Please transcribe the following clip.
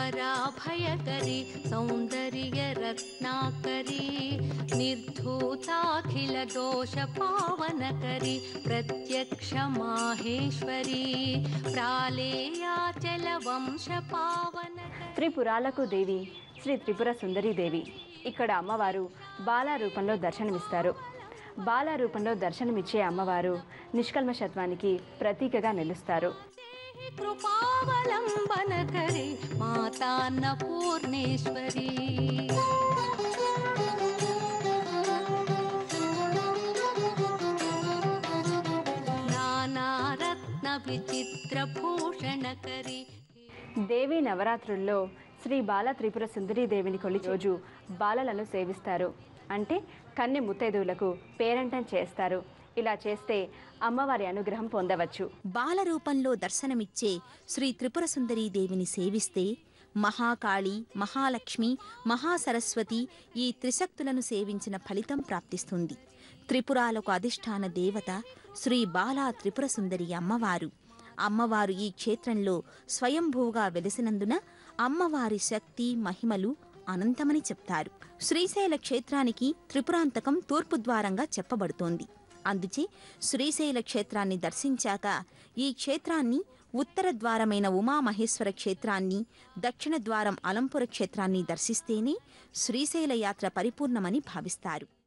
वराभयकरी सौन्दर्यरत्नाकरी निर्धूताखिलदोषपावनकरी प्रत्यक्षमाहेश्वरी प्रालेयाचलवंशपावनकरी। త్రిపురాలకు దేవి శ్రీ త్రిపుర సుందరీదేవి. ఇక్కడ అమ్మవారు బాలా రూపంలో దర్శనమిస్తారు. బాలా రూపంలో దర్శనమిచ్చే అమ్మవారు నిష్కల్మషత్వానికి ప్రతీకగా నిలుస్తారు. కృపావలంబనకరి మాతాన్నపూర్ణేశ్వరి నానారత్న విచిత్రభూషణకరి. దేవి నవరాత్రుల్లో శ్రీ బాల త్రిపుర సుందరీదేవిని కొలిచే రోజు బాలలను సేవిస్తారు. అంటే కన్నె ముత్తైదువులకు పేరంటం చేస్తారు. ఇలా చేస్తే అమ్మవారి అనుగ్రహం పొందవచ్చు. బాల రూపంలో దర్శనమిచ్చే శ్రీ త్రిపుర సుందరీదేవిని సేవిస్తే మహాకాళి, మహాలక్ష్మి, మహాసరస్వతి ఈ త్రిశక్తులను సేవించిన ఫలితం ప్రాప్తిస్తుంది. త్రిపురాలకు అధిష్టాన దేవత శ్రీ బాలా త్రిపుర సుందరి అమ్మవారు. అమ్మవారు ఈ క్షేత్రంలో స్వయంభూగా వెలిసినందున అమ్మవారి శక్తి మహిమలు అనంతమని చెప్తారు. శ్రీశైల క్షేత్రానికి త్రిపురాంతకం తూర్పు ద్వారంగా చెప్పబడుతోంది. అందుచే శ్రీశైల క్షేత్రాన్ని దర్శించాక ఈ క్షేత్రాన్ని ఉత్తర ద్వారమైన ఉమామహేశ్వర క్షేత్రాన్ని, దక్షిణ ద్వారం అలంపుర క్షేత్రాన్ని దర్శిస్తేనే శ్రీశైల యాత్ర పరిపూర్ణమని భావిస్తారు.